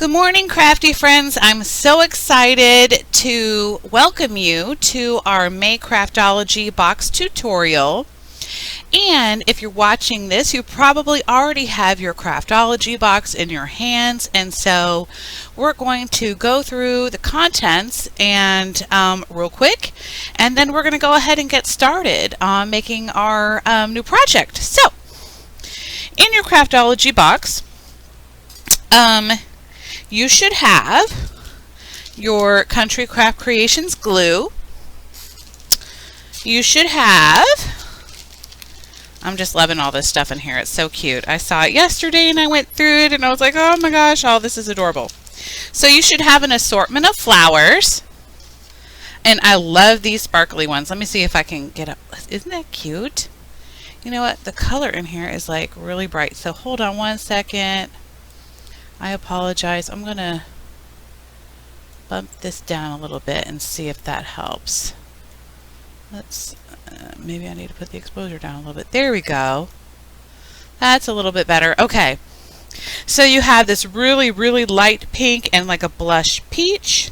Good morning, crafty friends. I'm so excited to welcome you to our May Craftology box tutorial. And if you're watching this, you probably already have your Craftology box in your hands, and so we're going to go through the contents and real quick, and then we're going to go ahead and get started on making our new project. So in your Craftology box, you should have your Country Craft Creations glue. You should have, I'm just loving all this stuff in here. It's so cute. I saw it yesterday and I went through it and I was like, oh my gosh, oh, this is adorable. So you should have an assortment of flowers. And I love these sparkly ones. Let me see if I can get up. Isn't that cute? You know what? The color in here is like really bright. So hold on one second. I apologize. I'm going to bump this down a little bit and see if that helps. Let's, maybe I need to put the exposure down a little bit. There we go. That's a little bit better. Okay. So you have this really, really light pink and like a blush peach,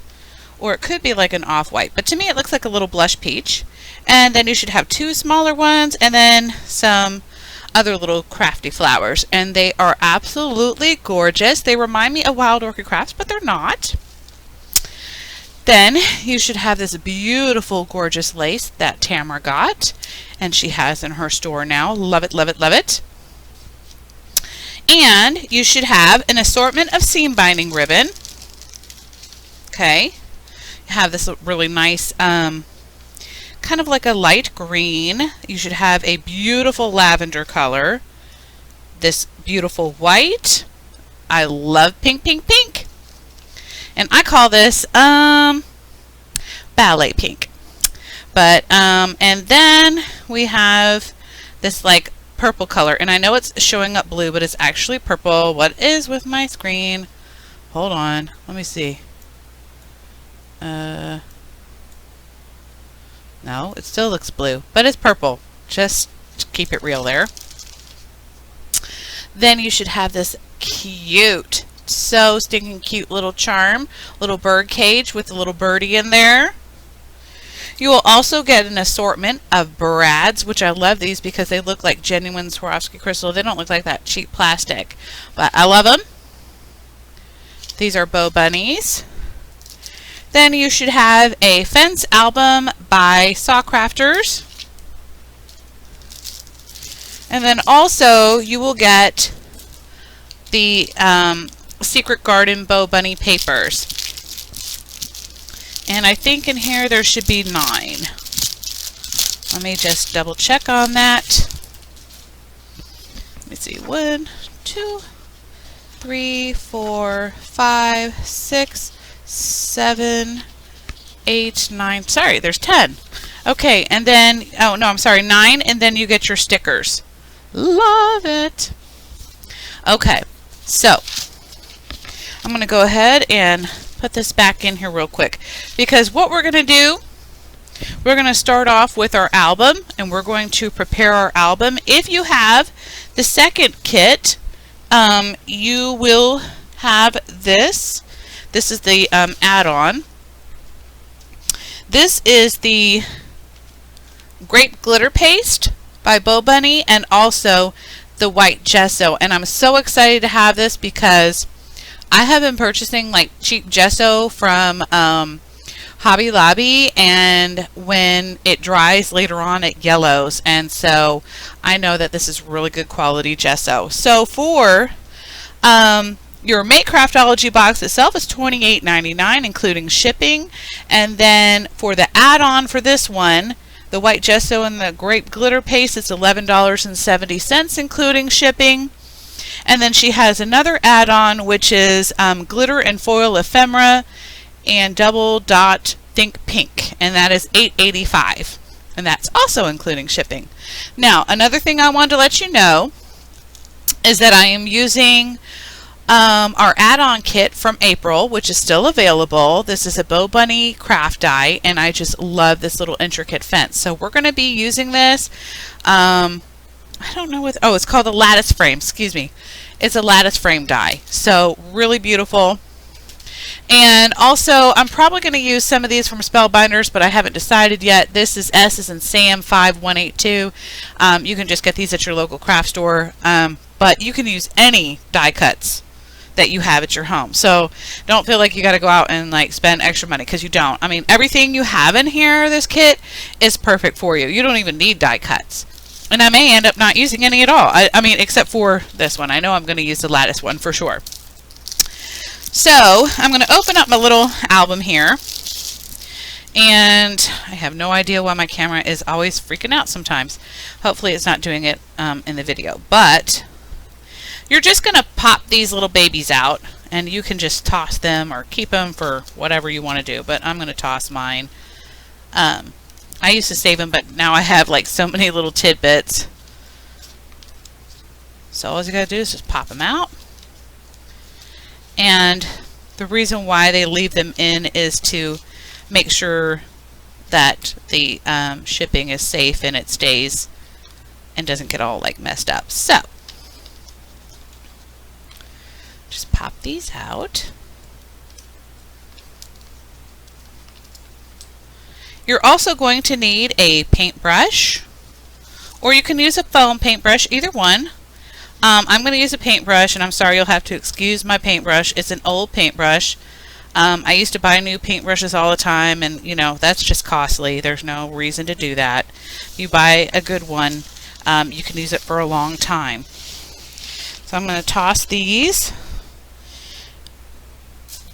or it could be like an off-white, but to me it looks like a little blush peach. And then you should have two smaller ones and then some other little crafty flowers, and they are absolutely gorgeous. They remind me of Wild Orchid Crafts, but they're not. Then you should have this beautiful, gorgeous lace that Tamara got, and she has in her store now. Love it, love it, love it. And you should have an assortment of seam binding ribbon. Okay, you have this really nice kind of like a light green. You should have a beautiful lavender color. This beautiful white. I love pink, pink, pink. And I call this ballet pink. But and then we have this like purple color, and I know it's showing up blue, but it's actually purple. What is with my screen? Hold on, let me see. No, it still looks blue, but it's purple. Just to keep it real there. Then you should have this cute, so stinking cute little charm, little bird cage with a little birdie in there. You will also get an assortment of brads, which I love these because they look like genuine Swarovski crystal. They don't look like that cheap plastic, but I love them. These are bow bunnies. Then you should have a fence album by Saw Crafters. And then also you will get the Secret Garden Bow Bunny papers. And I think in here there should be 9. Let me just double check on that. Let me see. 1, 2, 3, 4, 5, 6, 7, 8, 9. Sorry, there's 10. Okay, and then, oh no, I'm sorry, 9, and then you get your stickers. Love it. Okay, so I'm going to go ahead and put this back in here real quick, because what we're going to do, we're going to start off with our album, and we're going to prepare our album. If you have the second kit, you will have this. This is the add-on. This is the grape glitter paste by Bow Bunny, and also the white gesso. And I'm so excited to have this because I have been purchasing like cheap gesso from Hobby Lobby, and when it dries later on it yellows, and so I know that this is really good quality gesso. So for your May Craftology box itself is $28.99 including shipping, and then for the add-on for this one, the white gesso and the grape glitter paste, it's $11.70 including shipping. And then she has another add-on, which is glitter and foil ephemera and double dot think pink, and that is $8.85, and that's also including shipping. Now another thing I wanted to let you know is that I am using our add-on kit from April, which is still available. This is a Bow Bunny craft die, and I just love this little intricate fence. So we're going to be using this. I don't know what, it's called a lattice frame, excuse me. It's a lattice frame die. So really beautiful. And also, I'm probably going to use some of these from Spellbinders, but I haven't decided yet. This is S as in Sam 5182. You can just get these at your local craft store, but you can use any die cuts that you have at your home. So don't feel like you got to go out and like spend extra money, because you don't. I mean, everything you have in here, this kit, is perfect for you. You don't even need die cuts. And I may end up not using any at all. I mean, except for this one. I know I'm going to use the lattice one for sure. So I'm going to open up my little album here. And I have no idea why my camera is always freaking out sometimes. Hopefully it's not doing it in the video. But you're just going to pop these little babies out, and you can just toss them or keep them for whatever you want to do. But I'm going to toss mine. I used to save them, but now I have like so many little tidbits. So all you got to do is just pop them out. And the reason why they leave them in is to make sure that the shipping is safe and it stays and doesn't get all like messed up. So just pop these out. You're also going to need a paintbrush, or you can use a foam paintbrush, either one. I'm going to use a paintbrush, and I'm sorry, you'll have to excuse my paintbrush. It's an old paintbrush. I used to buy new paintbrushes all the time, and you know, that's just costly. There's no reason to do that. If you buy a good one, you can use it for a long time. So I'm going to toss these,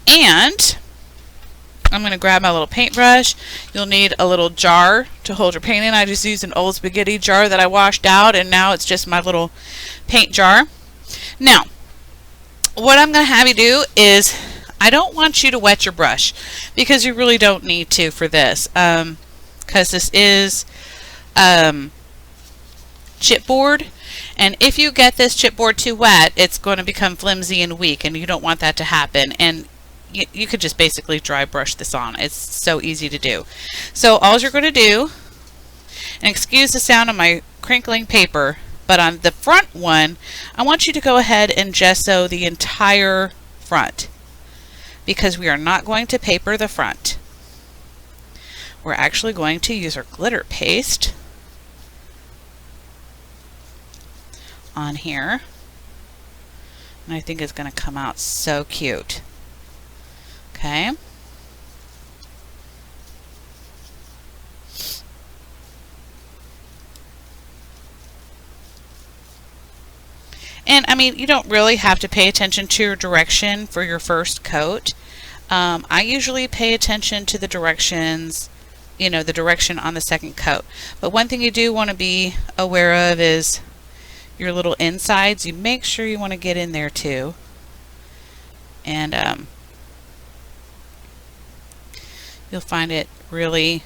and I'm going to grab my little paintbrush. You'll need a little jar to hold your paint in. I just used an old spaghetti jar that I washed out, and now it's just my little paint jar. Now, what I'm going to have you do is, I don't want you to wet your brush, because you really don't need to for this, because this is chipboard, and if you get this chipboard too wet, it's going to become flimsy and weak, and you don't want that to happen. And you could just basically dry brush this on. It's so easy to do. So all you're going to do, and excuse the sound of my crinkling paper, but on the front one, I want you to go ahead and gesso the entire front, because we are not going to paper the front. We're actually going to use our glitter paste on here, and I think it's going to come out so cute. Okay. And I mean, you don't really have to pay attention to your direction for your first coat. I usually pay attention to the directions, you know, the direction on the second coat. But one thing you do want to be aware of is your little insides. You make sure you want to get in there too. And you'll find it really,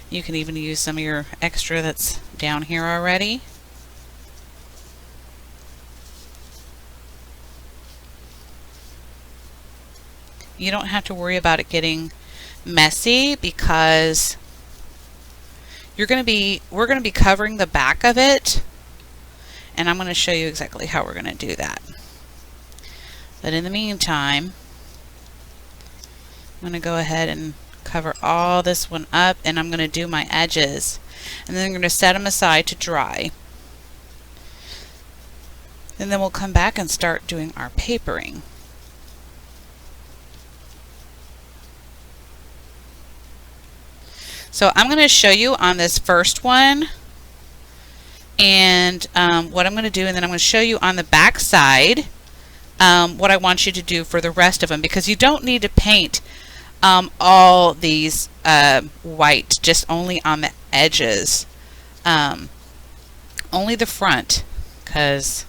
you can even use some of your extra that's down here already. You don't have to worry about it getting messy, because we're going to be covering the back of it, and I'm going to show you exactly how we're going to do that. But in the meantime, I'm going to go ahead and cover all this one up, and I'm going to do my edges, and then I'm going to set them aside to dry. And then we'll come back and start doing our papering. So I'm going to show you on this first one, and what I'm going to do, and then I'm going to show you on the back side what I want you to do for the rest of them, because you don't need to paint all these white, just only on the edges, only the front, because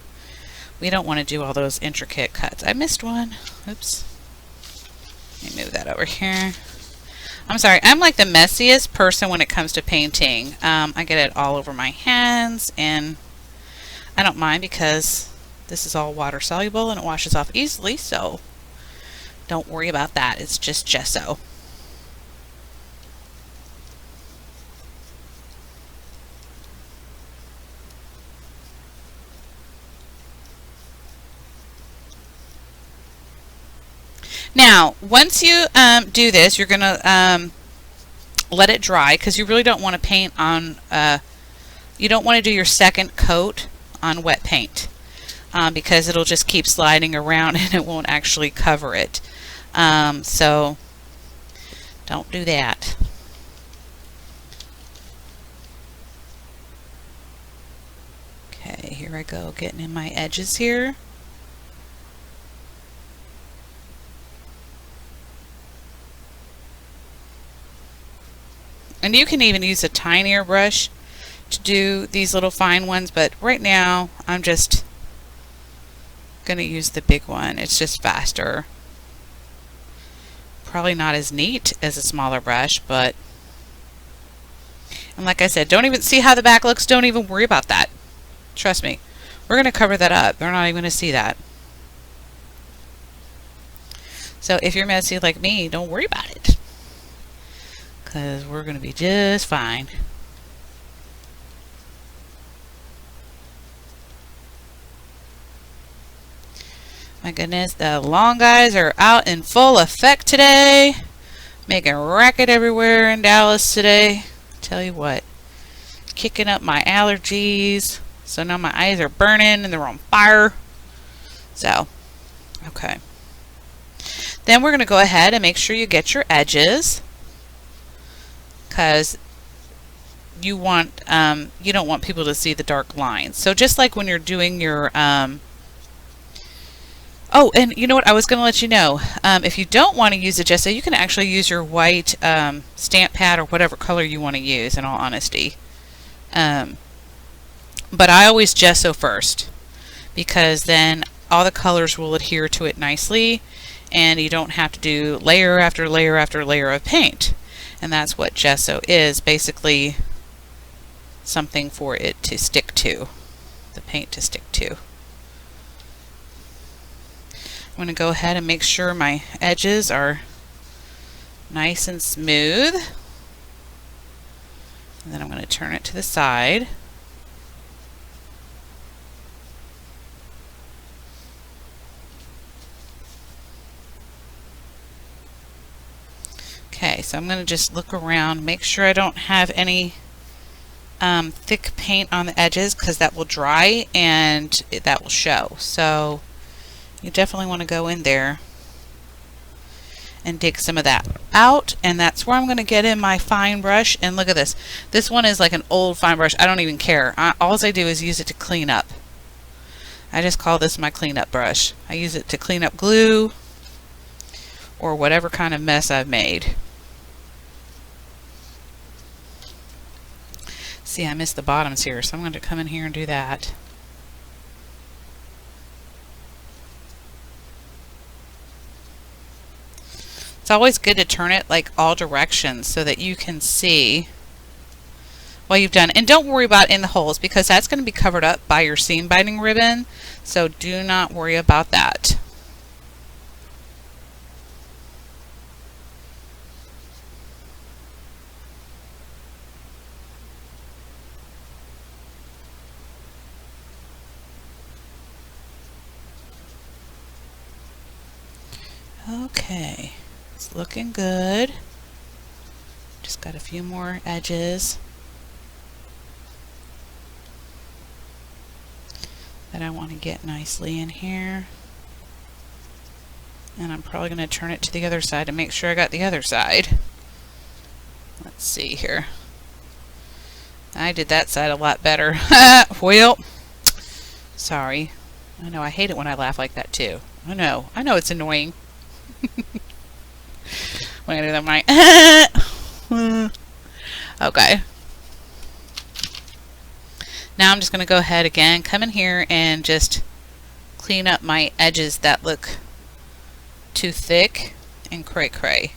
we don't want to do all those intricate cuts. I missed one. Oops. Let me move that over here. I'm sorry, I'm like the messiest person when it comes to painting. I get it all over my hands, and I don't mind, because this is all water soluble and it washes off easily, so don't worry about that. It's just gesso. Now, once you do this, you're going to let it dry, because you really don't want to paint on, you don't want to do your second coat on wet paint, because it'll just keep sliding around and it won't actually cover it. So don't do that. Okay, here I go, getting in my edges here. And you can even use a tinier brush to do these little fine ones, but right now I'm just going to use the big one. It's just faster. Probably not as neat as a smaller brush, but, and like I said, don't even see how the back looks. Don't even worry about that. Trust me. We're going to cover that up. They're not even going to see that. So if you're messy like me, don't worry about it, because we're going to be just fine. My goodness, the long guys are out in full effect today. Making a racket everywhere in Dallas today. Tell you what, kicking up my allergies. So now my eyes are burning and they're on fire. So, okay. Then we're going to go ahead and make sure you get your edges, because you want you don't want people to see the dark lines. So just like when you're doing your oh, and you know what, I was going to let you know, if you don't want to use a gesso, you can actually use your white stamp pad or whatever color you want to use, in all honesty. But I always gesso first, because then all the colors will adhere to it nicely, and you don't have to do layer after layer after layer of paint. And that's what gesso is, basically something for it to stick to, the paint to stick to. I'm going to go ahead and make sure my edges are nice and smooth. And then I'm going to turn it to the side. Okay, so I'm going to just look around, make sure I don't have any thick paint on the edges, because that will dry and that will show. So you definitely want to go in there and dig some of that out, and that's where I'm going to get in my fine brush. And look at this. This one is like an old fine brush. I don't even care. All I do is use it to clean up. I just call this my cleanup brush. I use it to clean up glue or whatever kind of mess I've made. See, I missed the bottoms here, so I'm going to come in here and do that. It's always good to turn it like all directions so that you can see what you've done. And don't worry about in the holes, because that's going to be covered up by your seam binding ribbon, so do not worry about that. Okay, it's looking good. Just got a few more edges that I want to get nicely in here. And I'm probably going to turn it to the other side to make sure I got the other side. Let's see here. I did that side a lot better. Well, sorry. I know, I hate it when I laugh like that too. I know it's annoying. When I do that, I'm like, okay. Now I'm just going to go ahead again, come in here and just clean up my edges that look too thick and cray-cray,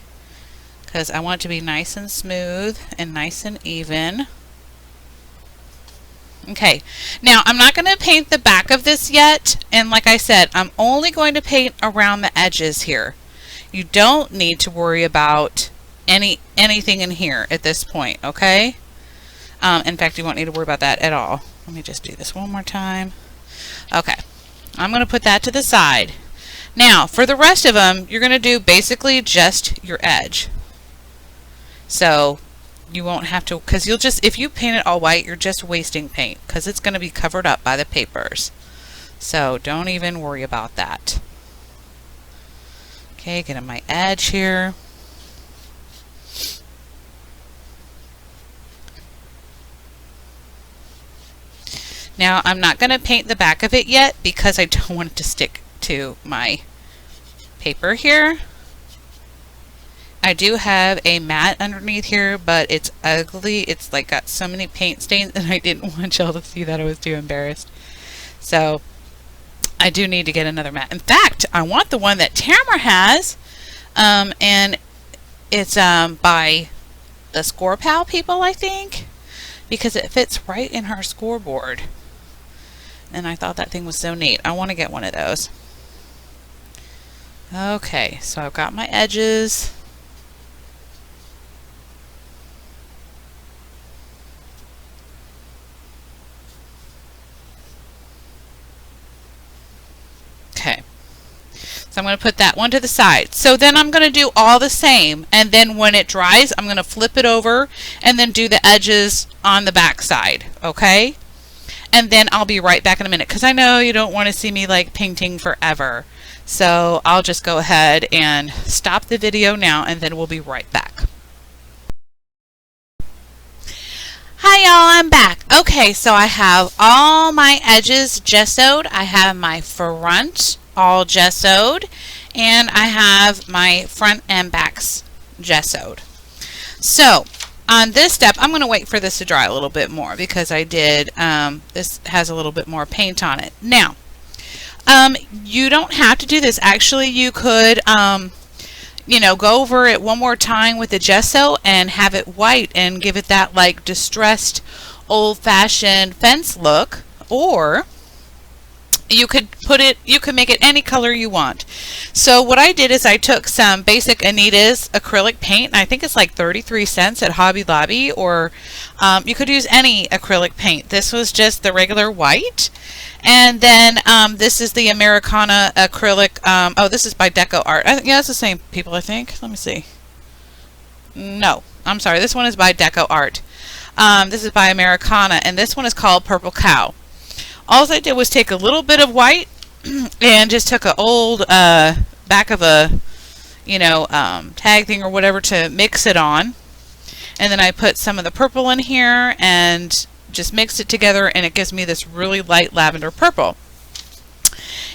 because I want it to be nice and smooth and nice and even. Okay, now I'm not going to paint the back of this yet, and like I said, I'm only going to paint around the edges here. You don't need to worry about anything in here at this point, okay? In fact, you won't need to worry about that at all. Let me just do this one more time. Okay, I'm going to put that to the side. Now, for the rest of them, you're going to do basically just your edge. So you won't have to, because you'll just, if you paint it all white, you're just wasting paint because it's going to be covered up by the papers. So don't even worry about that. Okay, getting my edge here. Now I'm not going to paint the back of it yet because I don't want it to stick to my paper here. I do have a mat underneath here, but it's ugly. It's like got so many paint stains and I didn't want y'all to see that. I was too embarrassed. So I do need to get another mat. In fact, I want the one that Tamara has, and it's by the Score Pal people, I think, because it fits right in her scoreboard. And I thought that thing was so neat. I want to get one of those. Okay, so I've got my edges. Okay, so I'm going to put that one to the side. So then I'm going to do all the same, and then when it dries, I'm going to flip it over and then do the edges on the back side, okay? And then I'll be right back in a minute, because I know you don't want to see me like painting forever. So I'll just go ahead and stop the video now, and then we'll be right back. Hi y'all, I'm back. Okay, so I have all my edges gessoed. I have my front all gessoed, and I have my front and backs gessoed. So on this step, I'm going to wait for this to dry a little bit more because I did, this has a little bit more paint on it. Now, you don't have to do this. Actually, you could, you know, go over it one more time with the gesso and have it white and give it that like distressed old-fashioned fence look, or you could put it, you could make it any color you want. So what I did is I took some basic Anita's acrylic paint, and I think it's like 33 cents at Hobby Lobby, or you could use any acrylic paint. This was just the regular white. And then this is the Americana acrylic. Oh, this is by Deco Art. Yeah, it's the same people, I think. Let me see. No, I'm sorry. This one is by Deco Art. This is by Americana, and this one is called Purple Cow. All I did was take a little bit of white and just took an old back of a, you know, tag thing or whatever to mix it on. And then I put some of the purple in here and just mixed it together, and it gives me this really light lavender purple.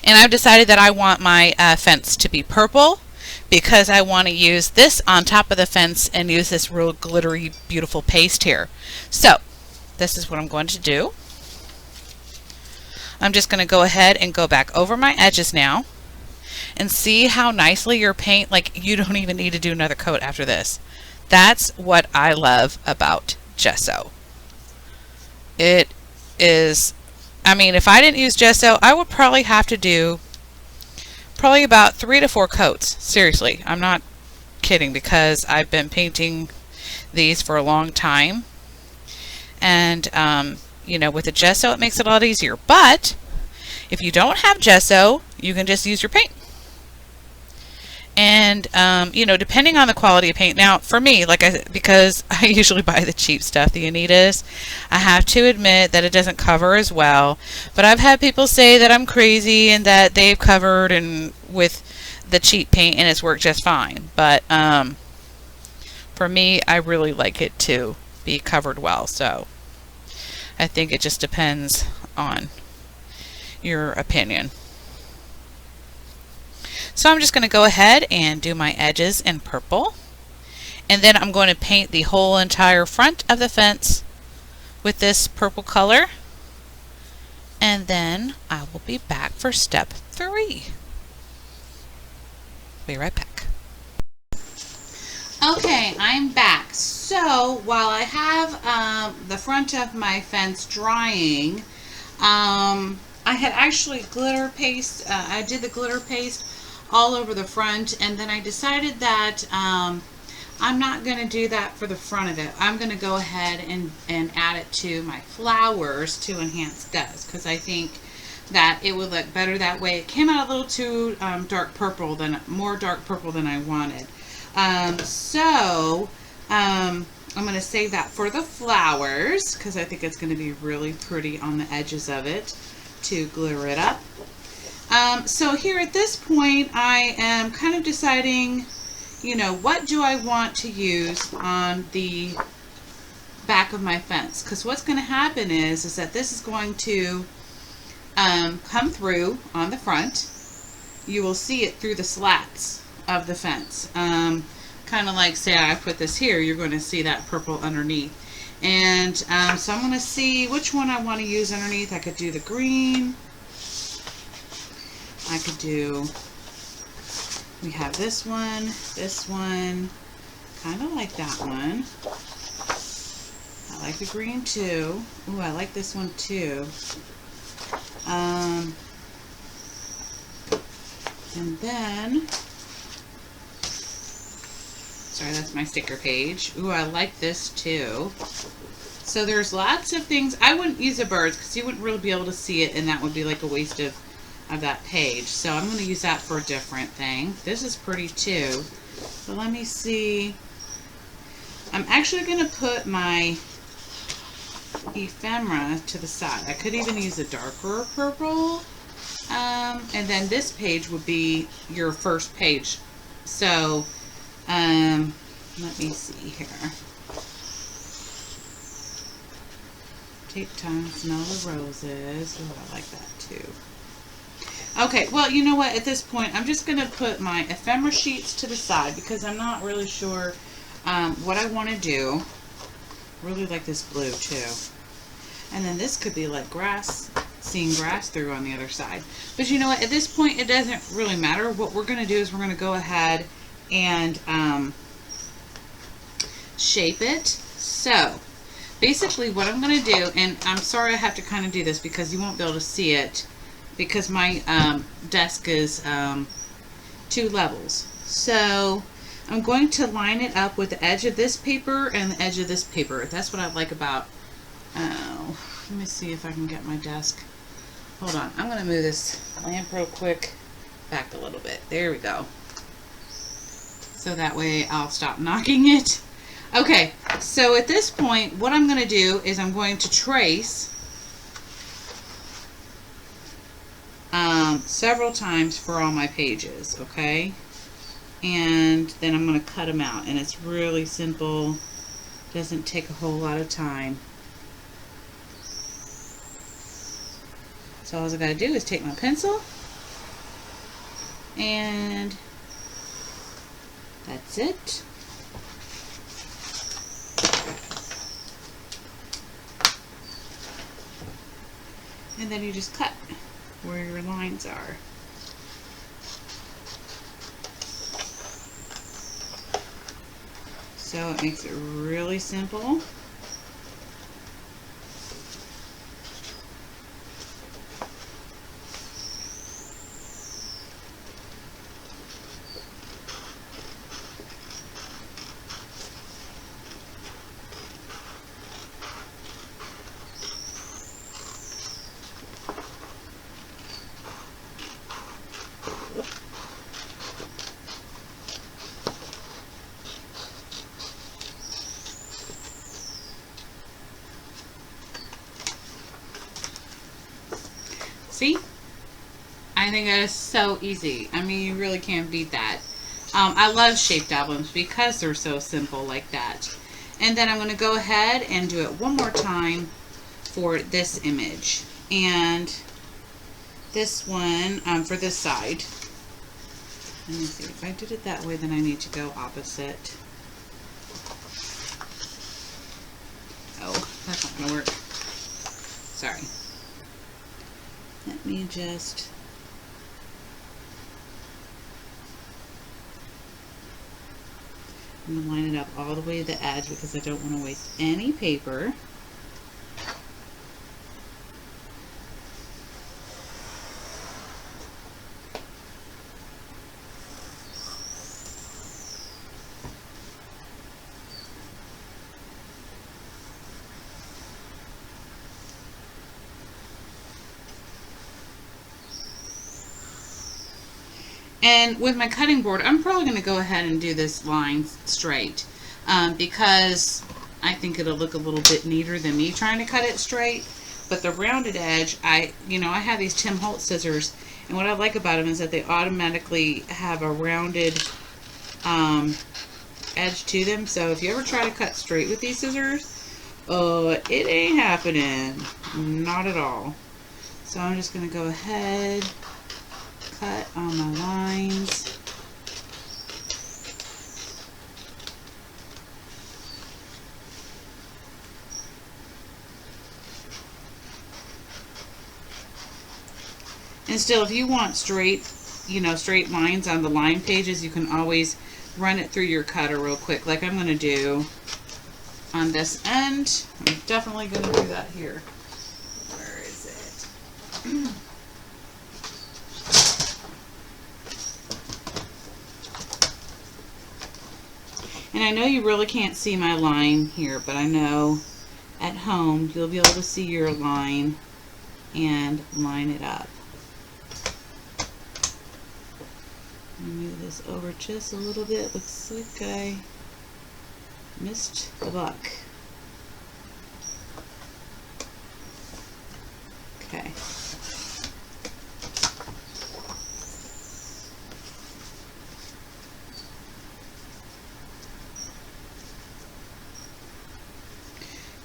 And I've decided that I want my fence to be purple because I want to use this on top of the fence and use this real glittery, beautiful paste here. So this is what I'm going to do. I'm just going to go ahead and go back over my edges now and see how nicely your paint, like you don't even need to do another coat after this. That's what I love about gesso. It is, I mean, if I didn't use gesso, I would probably have to do probably about 3 to 4 coats. Seriously, I'm not kidding, because I've been painting these for a long time. And, you know, with the gesso, it makes it a lot easier. But if you don't have gesso, you can just use your paint. And, you know, depending on the quality of paint. Now, for me, like because I usually buy the cheap stuff, the Anita's, I have to admit that it doesn't cover as well. But I've had people say that I'm crazy and that they've covered and with the cheap paint and it's worked just fine. But for me, I really like it to be covered well. So I think it just depends on your opinion. So I'm just going to go ahead and do my edges in purple, and then I'm going to paint the whole entire front of the fence with this purple color, and then I will be back for step 3. Be right back. Okay, I'm back. So while I have the front of my fence drying, I had actually glitter paste, I did the glitter paste all over the front, and then I decided that I'm not going to do that for the front of it. I'm going to go ahead and add it to my flowers to enhance those, because I think that it would look better that way. It came out a little too more dark purple than I wanted. I'm going to save that for the flowers because I think it's going to be really pretty on the edges of it to glitter it up. So here at this point, I am kind of deciding, you know, what do I want to use on the back of my fence? Because what's going to happen is that this is going to come through on the front. You will see it through the slats of the fence. Kind of like, say I put this here, you're going to see that purple underneath. And so I'm going to see which one I want to use underneath. I could do the green. I could do, we have this one, kind of like that one. I like the green too. Ooh, I like this one too. And then, sorry, that's my sticker page. Ooh, I like this too. So there's lots of things. I wouldn't use the birds because you wouldn't really be able to see it, and that would be like a waste of that page. So I'm going to use that for a different thing. This is pretty too. So let me see. I'm actually going to put my ephemera to the side. I could even use a darker purple. And then this page would be your first page. So let me see here. Take time, smell the roses. Oh, I like that too. Okay, well, you know what? At this point, I'm just going to put my ephemera sheets to the side because I'm not really sure what I want to do. Really like this blue too. And then this could be like grass, seeing grass through on the other side. But you know what? At this point, it doesn't really matter. What we're going to do is we're going to go ahead and shape it. So basically what I'm going to do, and I'm sorry I have to kind of do this because you won't be able to see it because my desk is 2 levels. So I'm going to line it up with the edge of this paper and the edge of this paper. That's what I like about, let me see if I can get my desk. Hold on, I'm going to move this lamp real quick back a little bit. There we go. So that way I'll stop knocking it. Okay, so at this point, what I'm going to do is I'm going to trace several times for all my pages, okay? And then I'm going to cut them out, and it's really simple. Doesn't take a whole lot of time. So all I got to do is take my pencil, and that's it. And then you just cut where your lines are. So it makes it really simple. See? I think that is so easy. I mean, you really can't beat that. I love shaped albums because they're so simple like that. And then I'm going to go ahead and do it one more time for this image. And this one, for this side. Let me see. If I did it that way, then I need to go opposite. Oh, that's not going to work. Sorry. Let me just I'm going to line it up all the way to the edge because I don't want to waste any paper. And with my cutting board, I'm probably going to go ahead and do this line straight because I think it'll look a little bit neater than me trying to cut it straight. But the rounded edge, I have these Tim Holtz scissors, and what I like about them is that they automatically have a rounded edge to them. So if you ever try to cut straight with these scissors, it ain't happening. Not at all. So I'm just going to go ahead, cut on my lines. And still, if you want straight, straight lines on the line pages, you can always run it through your cutter real quick, like I'm going to do on this end. I'm definitely going to do that here. Where is it? And I know you really can't see my line here, but I know at home you'll be able to see your line and line it up. Move this over just a little bit. Looks like I missed the buck. Okay.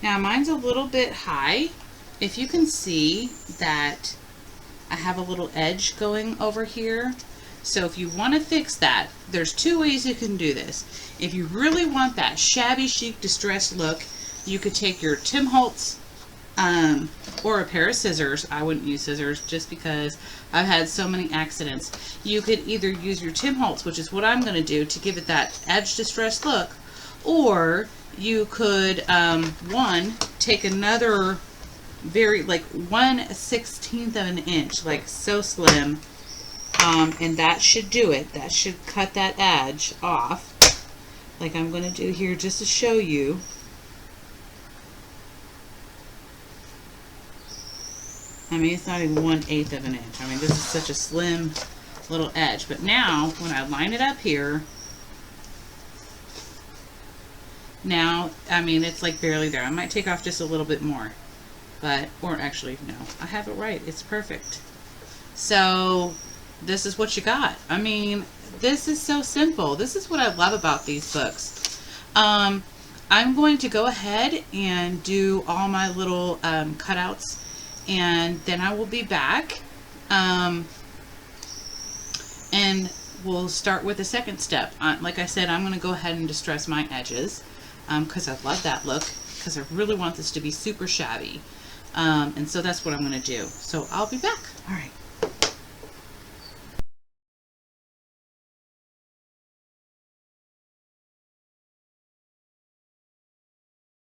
Now mine's a little bit high. If you can see that I have a little edge going over here. So if you want to fix that, there's two ways you can do this. If you really want that shabby chic distressed look, you could take your Tim Holtz or a pair of scissors. I wouldn't use scissors just because I've had so many accidents. You could either use your Tim Holtz, which is what I'm going to do to give it that edge distressed look, or you could take another very, like 1/16 of an inch, like so slim, and that should do it. That should cut that edge off, like I'm going to do here just to show you. I mean, it's not even 1/8 of an inch. I mean, this is such a slim little edge. But now, when I line it up here, now, I mean, it's like barely there. I might take off just a little bit more. But, or actually, no, I have it right. It's perfect. So, this is what you got. I mean, this is so simple. This is what I love about these books. I'm going to go ahead and do all my little cutouts, and then I will be back. And we'll start with the second step. Like I said, I'm going to go ahead and distress my edges because I love that look, because I really want this to be super shabby. And so that's what I'm going to do. So I'll be back. All right.